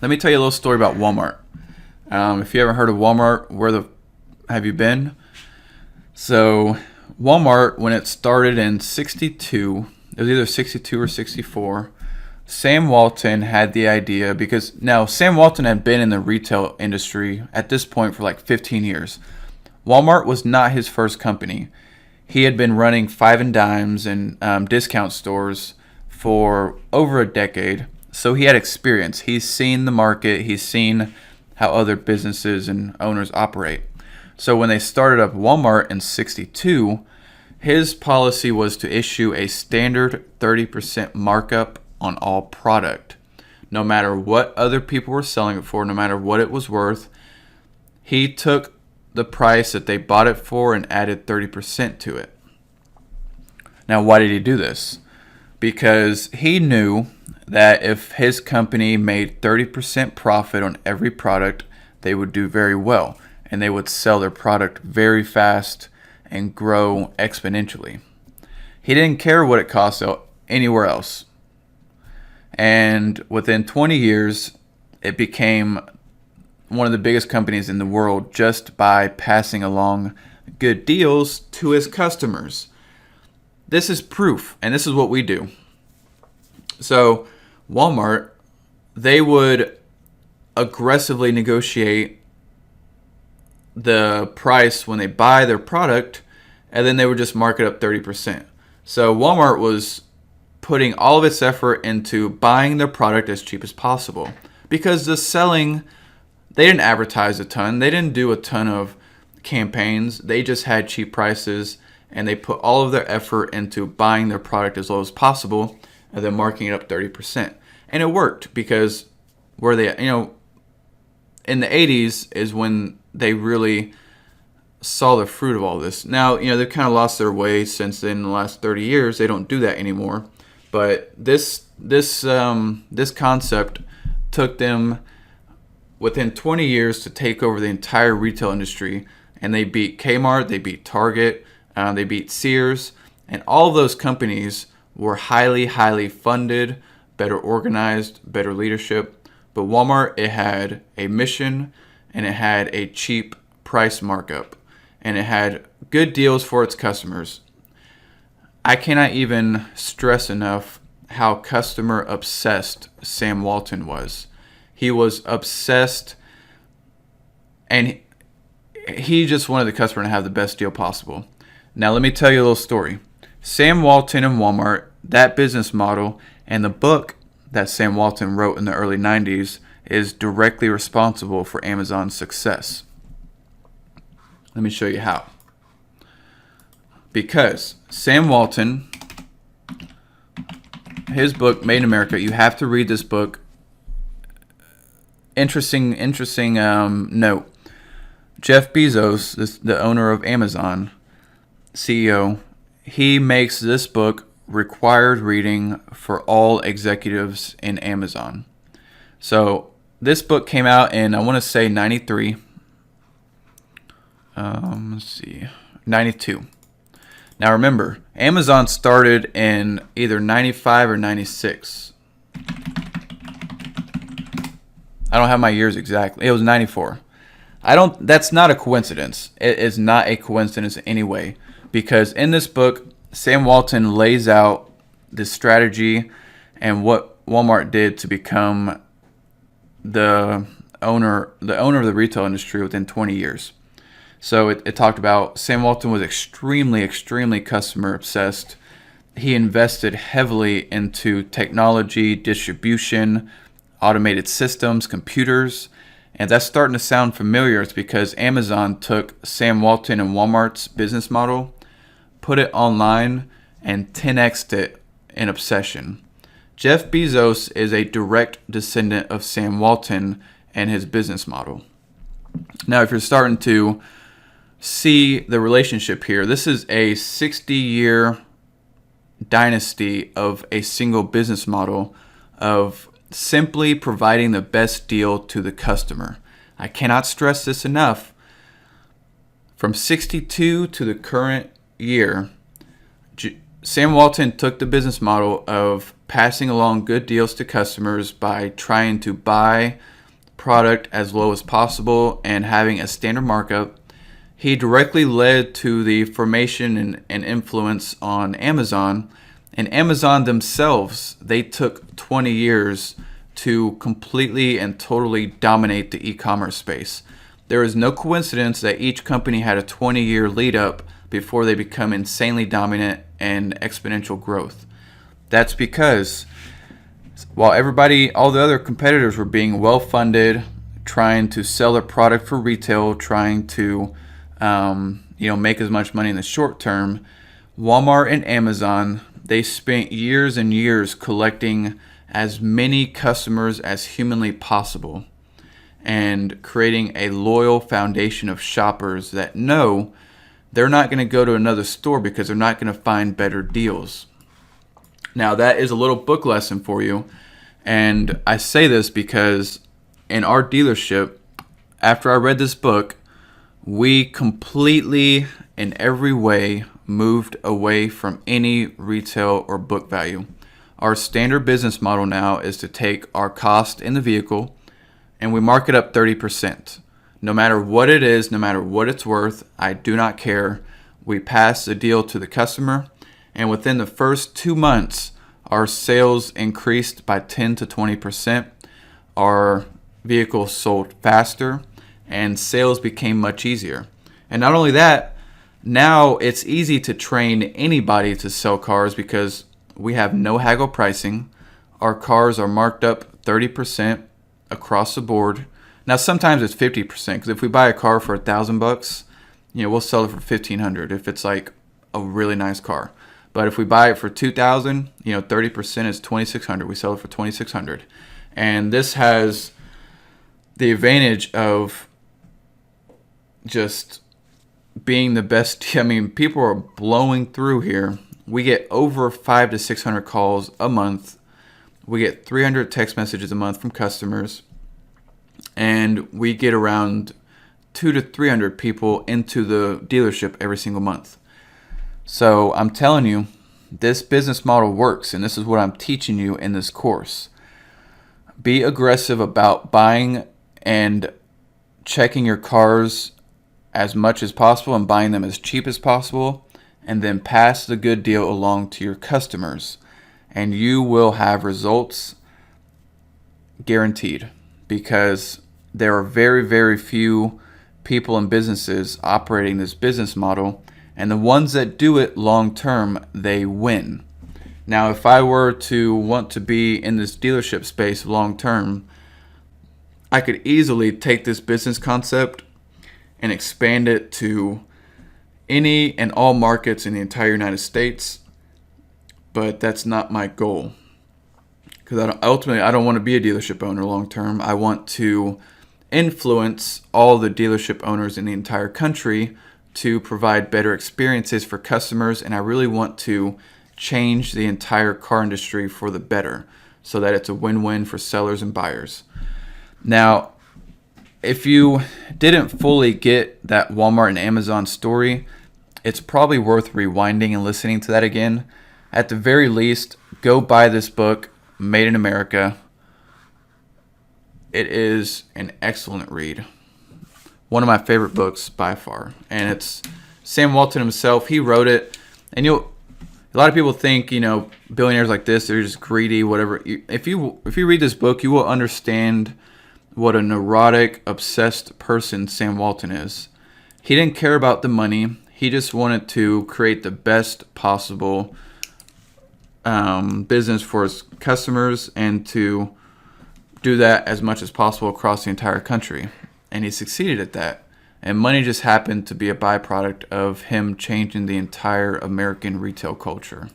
Let me tell you a little story about Walmart. If you haven't heard of Walmart, have you been? So Walmart, when it started in 62, it was either 62 or 64, Sam Walton had the idea, because now Sam Walton had been in the retail industry at this point for like 15 years. Walmart was not his first company. He had been running five and dimes and discount stores for over a decade. So he had experience. He's seen the market. He's seen how other businesses and owners operate. So when they started up Walmart in 62, his policy was to issue a standard 30% markup on all product. No matter what other people were selling it for, no matter what it was worth, he took the price that they bought it for and added 30% to it. Now, why did he do this? Because he knew that if his company made 30% profit on every product, they would do very well, and they would sell their product very fast and grow exponentially. He didn't care what it cost anywhere else. And within 20 years, it became one of the biggest companies in the world just by passing along good deals to his customers. This is proof, and this is what we do. So Walmart, they would aggressively negotiate the price when they buy their product, and then they would just mark it up 30%. So Walmart was putting all of its effort into buying their product as cheap as possible, because the selling, they didn't advertise a ton. They didn't do a ton of campaigns. They just had cheap prices, and they put all of their effort into buying their product as low as possible and then marking it up 30%. And it worked, because where they, in the 80s is when they really saw the fruit of all this. Now, they've kind of lost their way since then. In the last 30 years, they don't do that anymore. But this concept took them within 20 years to take over the entire retail industry, and they beat Kmart, they beat Target, they beat Sears, and all of those companies were highly, highly funded, better organized, better leadership. But Walmart, it had a mission, and it had a cheap price markup, and it had good deals for its customers. I cannot even stress enough how customer obsessed Sam Walton was. He was obsessed, and he just wanted the customer to have the best deal possible. Now, let me tell you a little story. Sam Walton and Walmart, that business model, and the book that Sam Walton wrote in the early 90s is directly responsible for Amazon's success. Let me show you how. Because Sam Walton, his book, Made in America, you have to read this book. Interesting note. Jeff Bezos, the owner of Amazon, CEO, he makes this book required reading for all executives in Amazon. So this book came out in, I want to say 93. 92. Now remember, Amazon started in either 95 or 96. I don't have my years exactly. It was 94. That's not a coincidence. It is not a coincidence in any way, because in this book, Sam Walton lays out the strategy and what Walmart did to become the owner of the retail industry within 20 years. So it talked about Sam Walton was extremely, extremely customer obsessed. He invested heavily into technology, distribution, automated systems, computers. And that's starting to sound familiar. It's because Amazon took Sam Walton and Walmart's business model, put it online, and 10x'd it in obsession. Jeff Bezos is a direct descendant of Sam Walton and his business model. Now, if you're starting to see the relationship here, this is a 60-year dynasty of a single business model of simply providing the best deal to the customer. I cannot stress this enough. From 62 to the current year, Sam Walton took the business model of passing along good deals to customers by trying to buy product as low as possible and having a standard markup. He directly led to the formation and influence on Amazon. And Amazon themselves, they took 20 years to completely and totally dominate the e-commerce space. There is no coincidence that each company had a 20-year lead up before they become insanely dominant and exponential growth. That's because while all the other competitors were being well funded, trying to sell their product for retail, trying to make as much money in the short term, Walmart and Amazon, they spent years and years collecting as many customers as humanly possible and creating a loyal foundation of shoppers that know they're not going to go to another store because they're not going to find better deals. Now, that is a little book lesson for you. And I say this because in our dealership, after I read this book, we completely, in every way, moved away from any retail or book value. Our standard business model now is to take our cost in the vehicle and we mark it up 30%. No matter what it is, no matter what it's worth, I do not care. We pass the deal to the customer, and within the first 2 months, our sales increased by 10 to 20%. Our vehicles sold faster, and sales became much easier. And not only that, now it's easy to train anybody to sell cars because we have no haggle pricing. Our cars are marked up 30% across the board. Now sometimes it's 50% because if we buy a car for $1,000, we'll sell it for $1,500 if it's like a really nice car. But if we buy it for $2,000, 30% is $2,600. We sell it for $2,600, and this has the advantage of just being the best. I mean, people are blowing through here. We get over 500 to 600 calls a month. We get 300 text messages a month from customers. And we get around 200 to 300 people into the dealership every single month. So I'm telling you, this business model works, and this is what I'm teaching you in this course. Be aggressive about buying and checking your cars as much as possible and buying them as cheap as possible, and then pass the good deal along to your customers. And you will have results guaranteed, because there are very, very few people and businesses operating this business model, and the ones that do it long term, they win. Now, if I were to want to be in this dealership space long term, I could easily take this business concept and expand it to any and all markets in the entire United States, but that's not my goal. Because ultimately, I don't want to be a dealership owner long term. I want to influence all the dealership owners in the entire country to provide better experiences for customers, and I really want to change the entire car industry for the better so that it's a win-win for sellers and buyers. Now, if you didn't fully get that Walmart and Amazon story, it's probably worth rewinding and listening to that again. At the very least, go buy this book, Made in America. It is an excellent read. One of my favorite books by far. And it's Sam Walton himself. He wrote it. And a lot of people think, billionaires like this, they're just greedy, whatever. If you read this book, you will understand what a neurotic, obsessed person Sam Walton is. He didn't care about the money. He just wanted to create the best possible business for his customers and to do that as much as possible across the entire country. And he succeeded at that. And money just happened to be a byproduct of him changing the entire American retail culture.